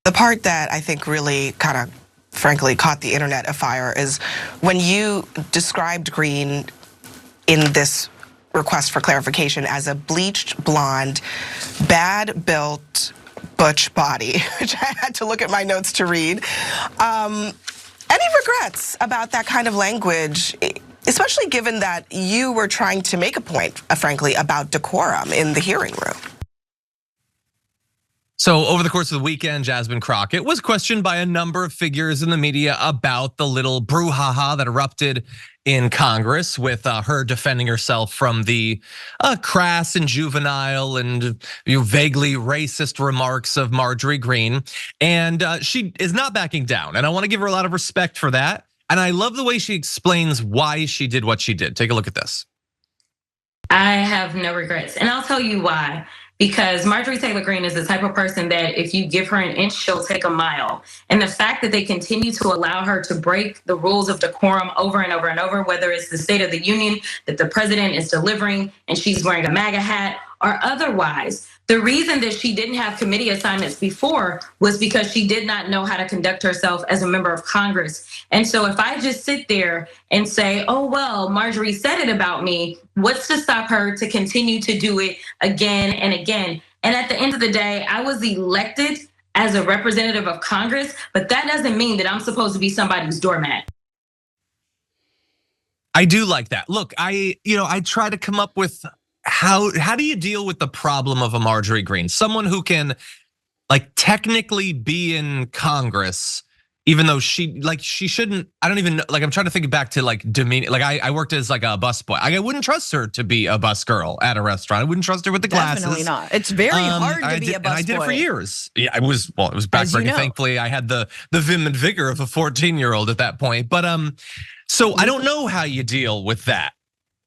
The part that I think really kind of, frankly, caught the internet afire is when you described Greene in this request for clarification as a bleached blonde, bad-built, butch body, which I had to look at my notes to read. Any regrets about that kind of language, especially given that you were trying to make a point, frankly, about decorum in the hearing room? So over the course of the weekend, Jasmine Crockett was questioned by a number of figures in the media about the little brouhaha that erupted in Congress with her defending herself from the crass and juvenile and vaguely racist remarks of Marjorie Greene. And she is not backing down. And I want to give her a lot of respect for that. And I love the way she explains why she did what she did. Take a look at this. I have no regrets, and I'll tell you why. Because Marjorie Taylor Greene is the type of person that if you give her an inch, she'll take a mile. And the fact that they continue to allow her to break the rules of decorum over and over and over, whether it's the State of the Union that the president is delivering and she's wearing a MAGA hat or otherwise, the reason that she didn't have committee assignments before was because she did not know how to conduct herself as a member of Congress. And so if I just sit there and say, oh, well, Marjorie said it about me, what's to stop her to continue to do it again and again? And at the end of the day, I was elected as a representative of Congress, but that doesn't mean that I'm supposed to be somebody's doormat. I do like that. Look, I try to come up with how do you deal with the problem of a Marjorie Greene, someone who can like technically be in Congress, even though she shouldn't. I don't even know. Like I'm trying to think back to like demeanor. Like I worked as like a busboy. I wouldn't trust her to be a bus girl at a restaurant. I wouldn't trust her with the glasses. Definitely not. It's very hard to be a busboy. And I did it for years. Yeah, it was backbreaking. You know. Thankfully, I had the vim and vigor of a 14-year-old at that point. But so I don't know how you deal with that.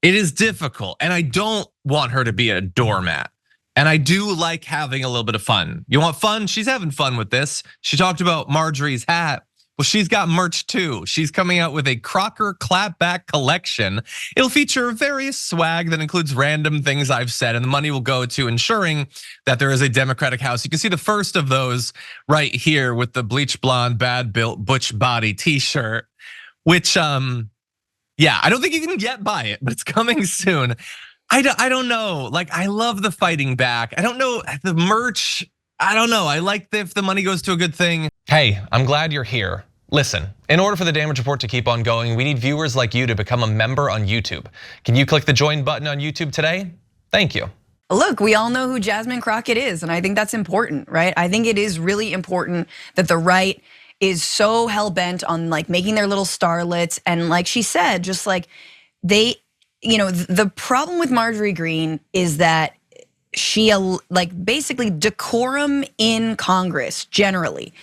It is difficult, and I don't want her to be a doormat. And I do like having a little bit of fun. You want fun? She's having fun with this. She talked about Marjorie's hat. Well, she's got merch too. She's coming out with a Crocker clapback collection. It'll feature various swag that includes random things I've said, and the money will go to ensuring that there is a Democratic House. You can see the first of those right here with the bleach blonde, bad built, butch body t-shirt, which yeah, I don't think you can get by it, but it's coming soon. I don't know. Like, I love the fighting back. I don't know the merch. I don't know. I like if the money goes to a good thing. Hey, I'm glad you're here. Listen, in order for the Damage Report to keep on going, we need viewers like you to become a member on YouTube. Can you click the join button on YouTube today? Thank you. Look, we all know who Jasmine Crockett is, and I think that's important, right? I think it is really important that the right is so hell-bent on like making their little starlets, and like she said, just like they, the problem with Marjorie Greene is that she like basically decorum in Congress generally,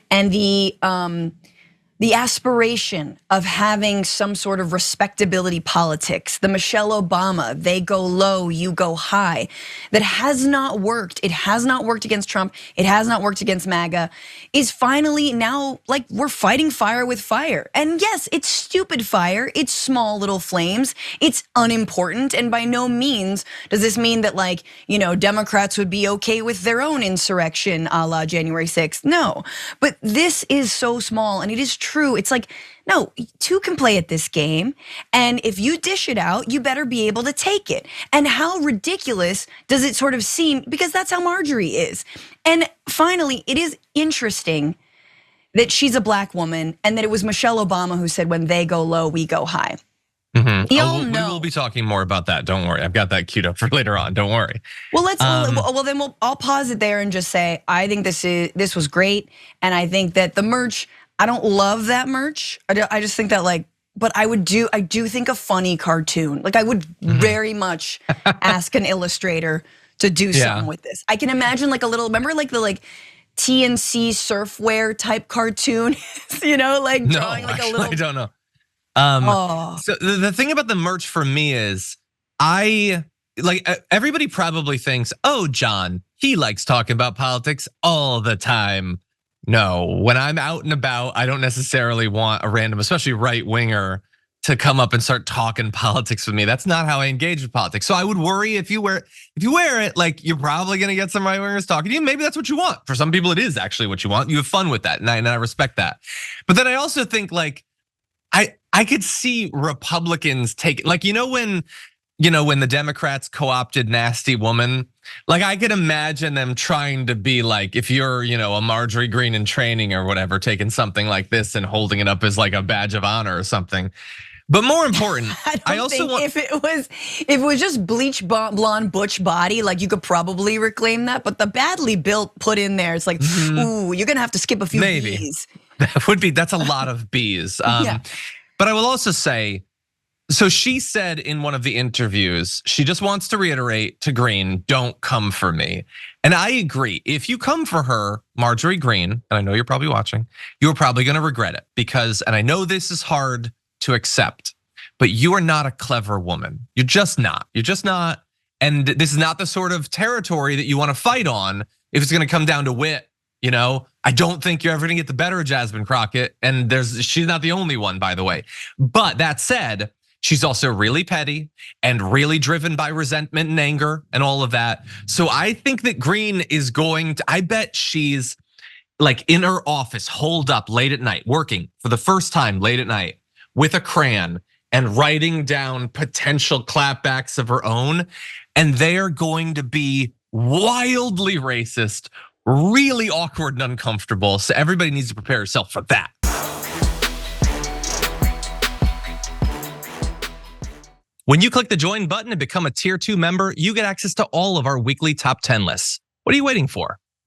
and the aspiration of having some sort of respectability politics, the Michelle Obama, they go low, you go high, that has not worked. It has not worked against Trump. It has not worked against MAGA, is finally now like we're fighting fire with fire. And yes, it's stupid fire. It's small little flames. It's unimportant. And by no means does this mean that like, Democrats would be okay with their own insurrection a la January 6th. No, but this is so small, and it is true. It's like, no, two can play at this game. And if you dish it out, you better be able to take it. And how ridiculous does it sort of seem? Because that's how Marjorie is. And finally, it is interesting that she's a black woman and that it was Michelle Obama who said, when they go low, we go high. We will be talking more about that. Don't worry. I've got that queued up for later on. Don't worry. Well, I'll pause it there and just say, I think this was great. And I think that the merch, I don't love that merch. I just think that like, but I do think a funny cartoon. Like I would very much ask an illustrator to do something with this. I can imagine like a little, remember like the like TNC surfwear type cartoon, like drawing like a little. I don't know. So the thing about the merch for me is everybody probably thinks, oh, John, he likes talking about politics all the time. No, when I'm out and about, I don't necessarily want a random, especially right winger, to come up and start talking politics with me. That's not how I engage with politics. So I would worry if you wear it, like you're probably gonna get some right wingers talking to you. Maybe that's what you want. For some people, it is actually what you want. You have fun with that, and I respect that. But then I also think like I could see Republicans take, like, when the Democrats co-opted Nasty Woman, like I could imagine them trying to be like, if you're, a Marjorie Greene in training or whatever, taking something like this and holding it up as like a badge of honor or something. But more important, I also want, if it was just bleach blonde butch body, like you could probably reclaim that. But the badly built put in there, it's like, ooh, you're gonna have to skip a few B's. That's a lot of B's. Yeah. But I will also say, so she said in one of the interviews, she just wants to reiterate to Greene, don't come for me. And I agree. If you come for her, Marjorie Greene, and I know you're probably watching, you're probably gonna regret it because, and I know this is hard to accept, but you are not a clever woman. You're just not. And this is not the sort of territory that you wanna fight on if it's gonna come down to wit. I don't think you're ever gonna get the better of Jasmine Crockett, and she's not the only one, by the way. But that said, she's also really petty and really driven by resentment and anger and all of that. So I think that Greene is going to, I bet she's like in her office, holed up late at night, working for the first time late at night with a crayon and writing down potential clapbacks of her own. And they are going to be wildly racist, really awkward and uncomfortable. So everybody needs to prepare yourself for that. When you click the join button and become a tier 2 member, you get access to all of our weekly top 10 lists. What are you waiting for?